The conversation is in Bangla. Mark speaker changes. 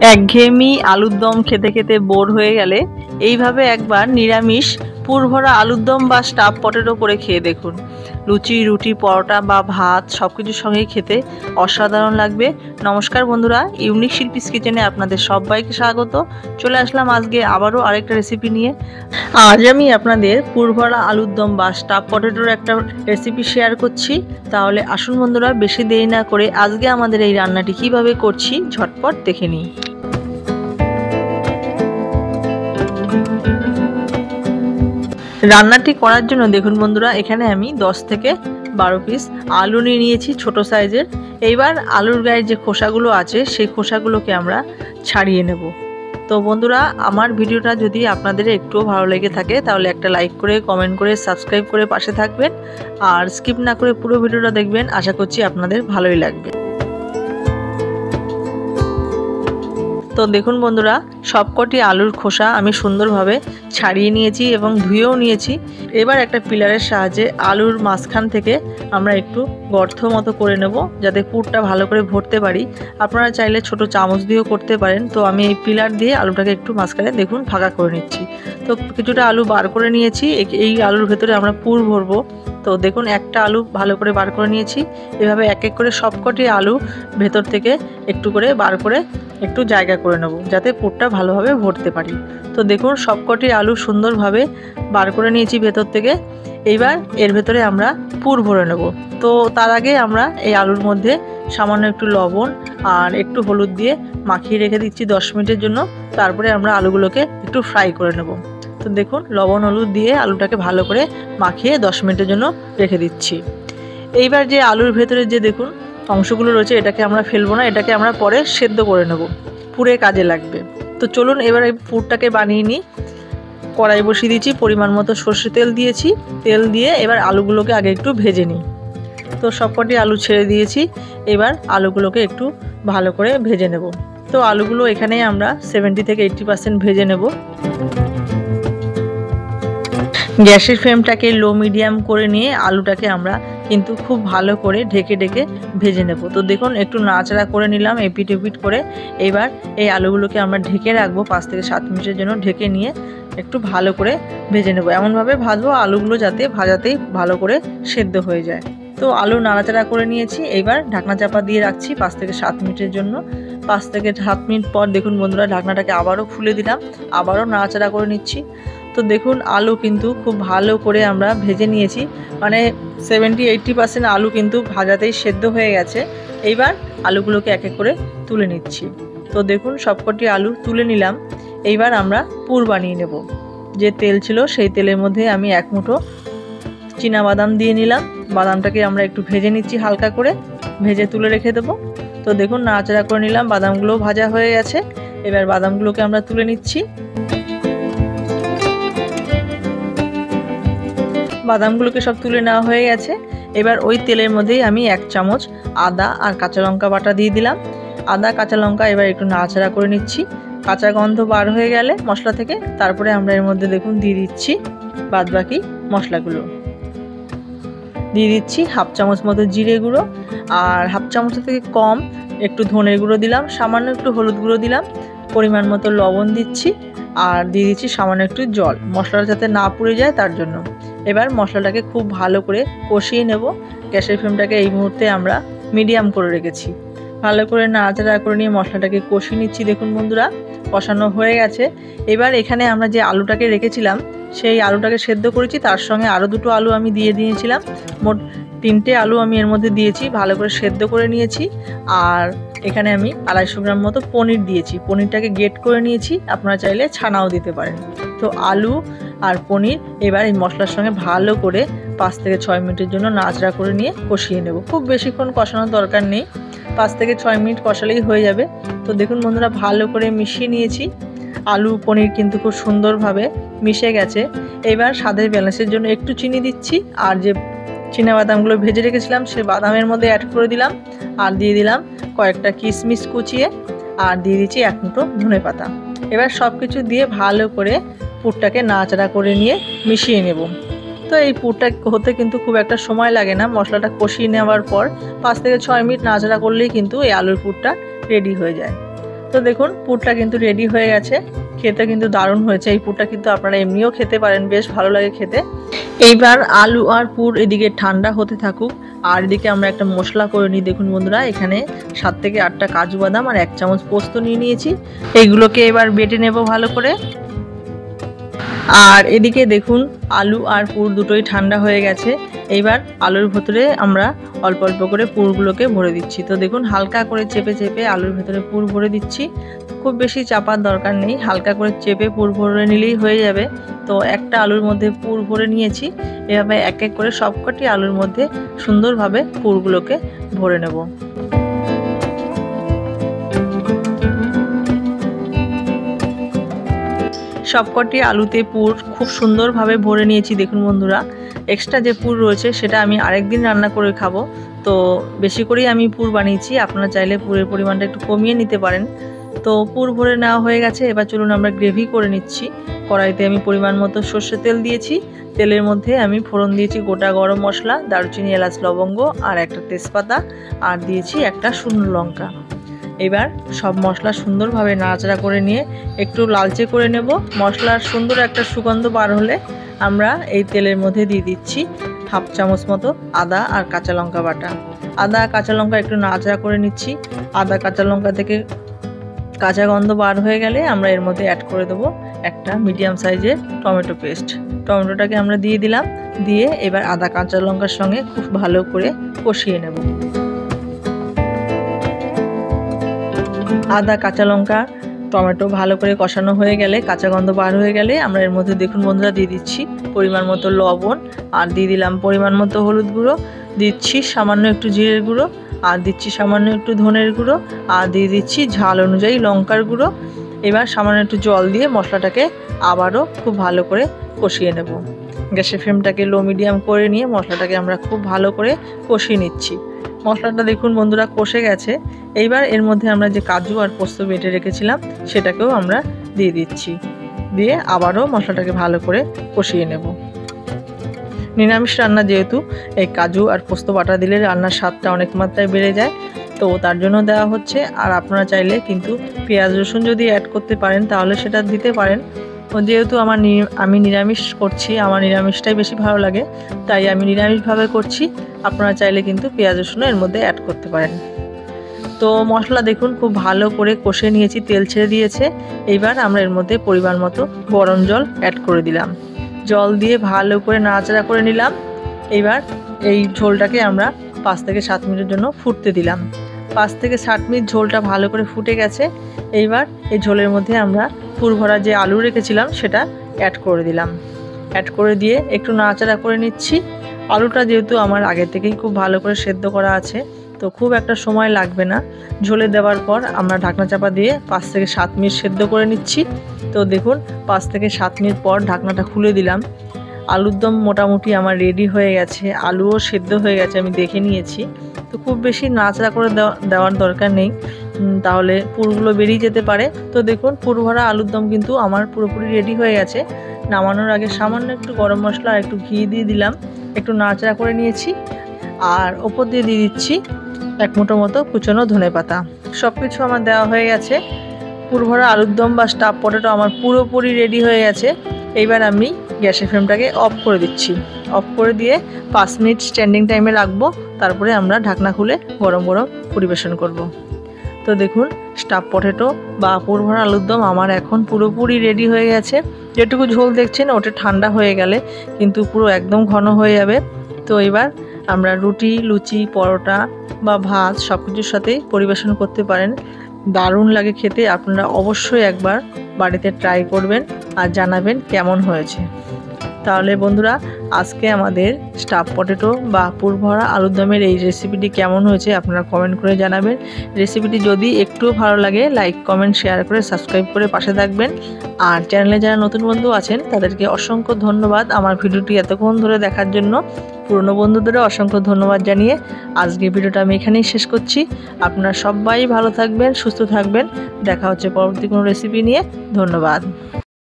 Speaker 1: একঘেয়েমি আলুর দম খেতে খেতে বোর হয়ে গেলে এইভাবে একবার নিরামিষ পুরভরা আলুর দম বা স্টাফ পটেটো করে খেয়ে দেখুন। লুচি, রুটি, পরোটা বা ভাত সব কিছুর সঙ্গেই খেতে অসাধারণ লাগবে। নমস্কার বন্ধুরা, ইউনিক শিল্পীস কিচেনে আপনাদের সবাইকে স্বাগত। চলে আসলাম আজকে আবারও আরেকটা রেসিপি নিয়ে। আজ আমি আপনাদের পুরভরা আলুর দম বা স্টাফ পটেটোর একটা রেসিপি শেয়ার করছি। তাহলে আসুন বন্ধুরা, বেশি দেরি না করে আজকে আমাদের এই রান্নাটি কিভাবে করছি ঝটপট দেখে নিই। রান্নাটি করার জন্য দেখুন বন্ধুরা, এখানে আমি 10 থেকে 12 পিস আলু নিয়ে নিয়েছি ছোট সাইজের। এইবার আলুর গায়ে যে খোসাগুলো আছে সেই খোসাগুলোকে আমরা ছাড়িয়ে নেব। তো বন্ধুরা, আমার ভিডিওটা যদি আপনাদের একটুও ভালো লেগে থাকে তাহলে একটা লাইক করে, কমেন্ট করে, সাবস্ক্রাইব করে পাশে থাকবেন আর স্কিপ না করে পুরো ভিডিওটা দেখবেন। আশা করছি আপনাদের ভালোই লাগবে। তো দেখুন বন্ধুরা, সবকটি আলুর খোসা আমি সুন্দরভাবে ছাড়িয়ে নিয়েছি এবং ধুয়েও নিয়েছি। এবার একটা পিলারের সাহায্যে আলুর মাঝখান থেকে আমরা একটু গর্ত মতো করে নেব, যাতে পুরটা ভালো করে ভরতে পারি। আপনারা চাইলে ছোট চামচ দিয়েও করতে পারেন। তো আমি এই পিলার দিয়ে আলুটাকে একটু মাঝখানে দেখুন ফাঁকা করে নিচ্ছি। তো কিছুটা আলু বার করে নিয়েছি। এই আলুর ভেতরে আমরা পুর ভরবো। তো দেখুন, একটা আলু ভালো করে বার করে নিয়েছি। এভাবে এক এক করে সবকটি আলু ভেতর থেকে একটু করে বার করে একটু জায়গা করে নেব, যাতে পুরটা ভালোভাবে ভরতে পারি। তো দেখুন, সবকটি আলু সুন্দরভাবে বার করে নিয়েছি ভেতর থেকে। এইবার এর ভেতরে আমরা পুর ভরে নেব। তো তার আগে আমরা এই আলুর মধ্যে সামান্য একটু লবণ আর একটু হলুদ দিয়ে মাখিয়ে রেখে দিচ্ছি 10 মিনিটের জন্য। তারপরে আমরা আলুগুলোকে একটু ফ্রাই করে নেব। তো দেখুন, লবণ হলুদ দিয়ে আলুটাকে ভালো করে মাখিয়ে 10 মিনিটের জন্য রেখে দিচ্ছি। এইবার যে আলুর ভেতরে যে দেখুন অংশগুলো রয়েছে, এটাকে আমরা ফেলবো না, এটাকে আমরা পরে সেদ্ধ করে নেব, পুরে কাজে লাগবে। তো চলুন এবার এই পুরটাকে বানিয়ে নিই। কড়াই বসিয়ে দিয়েছি, পরিমাণ মতো সর্ষে তেল দিয়েছি। তেল দিয়ে এবার আলুগুলোকে আগে একটু ভেজে নিই। তো সবকটি আলু ছেড়ে দিয়েছি। এবার আলুগুলোকে একটু ভালো করে ভেজে নেব। তো আলুগুলো এখানে আমরা 70 থেকে 80% ভেজে নেব। গ্যাসের ফ্লেমটাকে লো মিডিয়াম করে নিয়ে আলুটাকে আমরা কিন্তু খুব ভালো করে ঢেকে ঢেকে ভেজে নেব। তো দেখুন, একটু নাড়াচাড়া করে নিলাম এপিট এপিট করে। এবার এই আলুগুলোকে আমরা ঢেকে রাখবো 5 থেকে 7 মিনিটের জন্য। ঢেকে নিয়ে একটু ভালো করে ভেজে নেব। এমনভাবে ভাজবো আলুগুলো যাতে ভাজাতেই ভালো করে সেদ্ধ হয়ে যায়। তো আলু নাড়াচাড়া করে নিয়েছি। এইবার ঢাকনা চাপা দিয়ে রাখছি 5 থেকে 7 মিনিটের জন্য। 5 থেকে 7 মিনিট পর দেখুন বন্ধুরা, ঢাকনাটাকে আবারও খুলে দিলাম, আবারও নাড়াচাড়া করে নিচ্ছি। তো দেখুন, আলু কিন্তু খুব ভালো করে আমরা ভেজে নিয়েছি, মানে 70-80% আলু কিন্তু ভাজাতেই সেদ্ধ হয়ে গেছে। এইবার আলুগুলোকে এক এক করে তুলে নিচ্ছি। তো দেখুন, সবকটি আলু তুলে নিলাম। এইবার আমরা পুর বানিয়ে নেব। যে তেল ছিল সেই তেলের মধ্যে আমি 1 মুঠো চীনাবাদাম দিয়ে নিলাম। বাদামটাকে আমরা একটু ভেজে নিচ্ছি, হালকা করে ভেজে তুলে রেখে দেবো। তো দেখুন, নাড়াচাড়া করে নিলাম, বাদামগুলো ভাজা হয়ে গেছে। এবার বাদামগুলোকে আমরা তুলে নিচ্ছি। বাদামগুলোকে সব তুলে নেওয়া হয়ে গেছে। এবার ওই তেলের মধ্যেই আমি 1 চামচ আদা আর কাঁচা লঙ্কা বাটা দিয়ে দিলাম। আদা কাঁচা লঙ্কা এবার একটু নাড়াচাড়া করে নিচ্ছি। কাঁচা গন্ধ বার হয়ে গেলে মশলা থেকে তারপরে আমরা এর মধ্যে দেখুন দিয়ে দিচ্ছি বাদবাকি মশলাগুলো। দিয়ে দিচ্ছি 1/2 চামচ মতো জিরে গুঁড়ো, আর 1/2 চামচ থেকে কম একটু ধনের গুঁড়ো দিলাম, সামান্য একটু হলুদ গুঁড়ো দিলাম, পরিমাণ মতো লবণ দিচ্ছি, আর দিয়ে দিচ্ছি সামান্য একটু জল, মশলাটা যাতে না পুড়ে যায় তার জন্য। এবার মশলাটাকে খুব ভালো করে কষিয়ে নেব। গ্যাসের ফ্লেমটাকে এই মুহূর্তে আমরা মিডিয়াম করে রেখেছি। ভালো করে নাড়াচাড়া করে নিয়ে মশলাটাকে কষিয়ে নিচ্ছি। দেখুন বন্ধুরা, কষানো হয়ে গেছে। এবার এখানে আমরা যে আলুটাকে রেখেছিলাম সেই আলুটাকে সেদ্ধ করেছি, তার সঙ্গে আরও 2টো আলু আমি দিয়ে দিয়েছিলাম। মোট 3টে আলু আমি এর মধ্যে দিয়েছি, ভালো করে সেদ্ধ করে নিয়েছি। আর এখানে আমি 250 গ্রাম মতো পনির দিয়েছি। পনিরটাকে গ্রেট করে নিয়েছি, আপনারা চাইলে ছানাও দিতে পারেন। তো আলু আর পনির এবার এই মশলার সঙ্গে ভালো করে 5 থেকে 6 মিনিটের জন্য নাড়াচাড়া করে নিয়ে কষিয়ে নেব। খুব বেশিক্ষণ কষানোর দরকার নেই, 5 থেকে 6 মিনিট কষালেই হয়ে যাবে। তো দেখুন বন্ধুরা, ভালো করে মিশিয়ে নিয়েছি। আলু পনির কিন্তু খুব সুন্দরভাবে মিশে গেছে। এবার স্বাদের ব্যালেন্সের জন্য একটু চিনি দিচ্ছি, আর যে চীনাবাদামগুলো ভেজে রেখেছিলাম সেই বাদামের মধ্যে অ্যাড করে দিলাম, আর দিয়ে দিলাম কয়েকটা কিশমিশ কুচিয়ে, আর দিয়ে দিচ্ছি 1 মুঠো ধনেপাতা। এবার সব কিছু দিয়ে ভালো করে পুরটাকে নাড়াচাড়া করে নিয়ে মিশিয়ে নেব। তো এই পুরটা হতে কিন্তু খুব একটা সময় লাগে না। মশলাটা কষিয়ে নেওয়ার পর 5 থেকে 6 মিনিট নাড়াচাড়া করলেই কিন্তু এই আলুর পুরটা রেডি হয়ে যায়। তো দেখুন পুরটা কিন্তু রেডি হয়ে গেছে, খেতে কিন্তু দারুণ হয়েছে। এই পুরটা কিন্তু আপনারা এমনিও খেতে পারেন, বেশ ভালো লাগে খেতে। এইবার আলু আর পুর এদিকে ঠান্ডা হতে থাকুক, আর এদিকে আমরা একটা মশলা করে নিই। দেখুন বন্ধুরা, এখানে 7 থেকে 8টা কাজু বাদাম আর 1 চামচ পোস্ত নিয়ে নিয়েছি। এইগুলোকে এবার বেটে নেব ভালো করে। আর এদিকে দেখুন আলু আর পুর দুটোই ঠান্ডা হয়ে গেছে। এইবার আলুর ভেতরে আমরা অল্প অল্প করে পুরগুলোকে ভরে দিচ্ছি। তো দেখুন হালকা করে চেপে চেপে আলুর ভেতরে পুর ভরে দিচ্ছি। খুব বেশি চাপার দরকার নেই, হালকা করে চেপে পুর ভরে নিলেই হয়ে যাবে। তো একটা আলুর মধ্যে পুর ভরে নিয়েছি। এভাবে এক এক করে সবকটি আলুর মধ্যে সুন্দরভাবে পুরগুলোকে ভরে নেব। সবকটি আলুতে পুর খুব সুন্দরভাবে ভরে নিয়েছি। দেখুন বন্ধুরা, এক্সট্রা যে পুর রয়েছে সেটা আমি আরেকদিন রান্না করে খাবো, তো বেশি করেই আমি পুর বানিয়েছি। আপনারা চাইলে পুরের পরিমাণটা একটু কমিয়ে নিতে পারেন। তো পুর ভরে নেওয়া হয়ে গেছে। এবার চলুন আমরা গ্রেভি করে নিচ্ছি। কড়াইতে আমি পরিমাণ মতো সর্ষের তেল দিয়েছি। তেলের মধ্যে আমি ফোড়ন দিয়েছি গোটা গরম মশলা, দারুচিনি, এলাচ, লবঙ্গ আর একটা তেজপাতা, আর দিয়েছি একটা শুকনো লঙ্কা। এবার সব মশলা সুন্দরভাবে নাড়াচাড়া করে নিয়ে একটু লালচে করে নেব। মশলার সুন্দর একটা সুগন্ধ বার হলে আমরা এই তেলের মধ্যে দিয়ে দিচ্ছি 1/2 চামচ মতো আদা আর কাঁচা লঙ্কা বাটা। আদা আর কাঁচা লঙ্কা একটু নাড়াচাড়া করে নিচ্ছি। আদা কাঁচা লঙ্কা থেকে কাঁচা গন্ধ বার হয়ে গেলে আমরা এর মধ্যে অ্যাড করে দেবো একটা মিডিয়াম সাইজের টমেটো পেস্ট। টমেটোটাকে আমরা দিয়ে দিলাম। দিয়ে এবার আদা কাঁচা লঙ্কার সঙ্গে খুব ভালো করে কষিয়ে নেব। আদা কাঁচা লঙ্কা টমেটো ভালো করে কষানো হয়ে গেলে, কাঁচা গন্ধ বার হয়ে গেলে আমরা এর মধ্যে দেখুন বন্ধুরা দিয়ে দিচ্ছি পরিমাণ মতো লবণ, আর দিয়ে দিলাম পরিমাণ মতো হলুদ গুঁড়ো, দিচ্ছি সামান্য একটু জিরের গুঁড়ো, আর দিচ্ছি সামান্য একটু ধনের গুঁড়ো, আর দিয়ে দিচ্ছি ঝাল অনুযায়ী লঙ্কার গুঁড়ো। এবার সামান্য একটু জল দিয়ে মশলাটাকে আবারও খুব ভালো করে কষিয়ে নেব। গ্যাসের ফ্লেমটাকে লো মিডিয়াম করে নিয়ে মশলাটাকে আমরা খুব ভালো করে কষিয়ে নিচ্ছি। মশলাটা দেখুন বন্ধুরা কষে গেছে। এইবার এর মধ্যে আমরা যে কাজু আর পোস্ত বেটে রেখেছিলাম সেটাকেও আমরা দিয়ে দিচ্ছি। দিয়ে আবারও মশলাটাকে ভালো করে কষিয়ে নেব। নিরামিষ রান্না যেহেতু এই কাজু আর পোস্ত বাটা দিলে রান্নার স্বাদটা অনেক মাত্রায় বেড়ে যায়, তো তার জন্য দেওয়া হচ্ছে। আর আপনারা চাইলে কিন্তু পেঁয়াজ রসুন যদি অ্যাড করতে পারেন তাহলে সেটা দিতে পারেন। যেহেতু আমি নিরামিষ করছি, আমার নিরামিষটাই বেশি ভালো লাগে, তাই আমি নিরামিষভাবে করছি। আপনারা চাইলে কিন্তু পেঁয়াজ রসুন এর মধ্যে অ্যাড করতে পারেন। তো মশলা দেখুন খুব ভালো করে কষে নিয়েছি, তেল ছেড়ে দিয়েছে। এইবার আমরা এর মধ্যে পরিমাণ মতো গরম জল অ্যাড করে দিলাম। জল দিয়ে ভালো করে নাড়াচাড়া করে নিলাম। এইবার এই ঝোলটাকে আমরা 5 থেকে 7 মিনিটের জন্য ফুটতে দিলাম। 5 থেকে 7 মিনিট ঝোলটা ভালো করে ফুটে গেছে। এইবার এই ঝোলের মধ্যে আমরা পুর ভরা যে আলু রেখেছিলাম সেটা অ্যাড করে দিলাম। অ্যাড করে দিয়ে একটু নাড়াচাড়া করে নিচ্ছি। আলুটা যেহেতু আমার আগে থেকেই খুব ভালো করে সেদ্ধ করা আছে, তো খুব একটা সময় লাগবে না। ঝোলে দেওয়ার পর আমরা ঢাকনা চাপা দিয়ে 5 থেকে 7 মিনিট সেদ্ধ করে নিচ্ছি। তো দেখুন 5 থেকে 7 মিনিট পর ঢাকনাটা খুলে দিলাম। আলুর দম মোটামুটি আমার রেডি হয়ে গেছে, আলুও সেদ্ধ হয়ে গেছে, আমি দেখে নিয়েছি। তো খুব বেশি নাড়াচাড়া করে দেওয়ার দরকার নেই, তাহলে পুরগুলো বেরিয়ে যেতে পারে। তো দেখুন পুর ভরা আলুর দম কিন্তু আমার পুরোপুরি রেডি হয়ে গেছে। নামানোর আগে সামান্য একটু গরম মশলা আর একটু ঘি দিয়ে দিলাম, একটু নাড়াচাড়া করে নিয়েছি। আর ওপর দিয়ে দিয়ে দিচ্ছি 1 মুঠো মতো কুচনো ধনেপাতা। সব কিছু আমার দেওয়া হয়ে গেছে। পুর ভরা আলুর দম বা স্টাফ পটেটো আমার পুরোপুরি রেডি হয়ে গেছে। এইবার আমি গ্যাসের ফ্লেমটাকে অফ করে দিচ্ছি। অফ করে দিয়ে 5 মিনিট স্ট্যান্ডিং টাইমে রাখবো, তারপরে আমরা ঢাকনা খুলে গরম গরম পরিবেশন করব। তো দেখুন স্টাফ পটেটো বা পুর ভরা আলুর দম আমার এখন পুরোপুরি রেডি হয়ে গেছে। যেটুকু ঝোল দেখছেন ওটা ঠান্ডা হয়ে গেলে কিন্তু পুরো একদম ঘন হয়ে যাবে। তো এবার আমরা রুটি, লুচি, পরোটা বা ভাত সব কিছুর সাথেই পরিবেশন করতে পারেন। দারুণ লাগে খেতে। আপনারা অবশ্যই একবার বাড়িতে ট্রাই করবেন আর জানাবেন কেমন হয়েছে। তাহলে বন্ধুরা, আজকে আমাদের স্টাফ পটেটো বা পুর ভরা আলুর দমের এই রেসিপিটি কেমন হয়েছে আপনারা কমেন্ট করে জানাবেন। রেসিপিটি যদি একটুও ভালো লাগে লাইক, কমেন্ট, শেয়ার করে সাবস্ক্রাইব করে পাশে থাকবেন। আর চ্যানেলে যারা নতুন বন্ধু আছেন তাদেরকে অসংখ্য ধন্যবাদ আমার ভিডিওটি এতক্ষণ ধরে দেখার জন্য। পুরনো বন্ধুদেরও অসংখ্য ধন্যবাদ জানিয়ে আজকের ভিডিওটা আমি এখানেই শেষ করছি। আপনারা সবাই ভালো থাকবেন, সুস্থ থাকবেন। দেখা হচ্ছে পরবর্তী কোনো রেসিপি নিয়ে। ধন্যবাদ।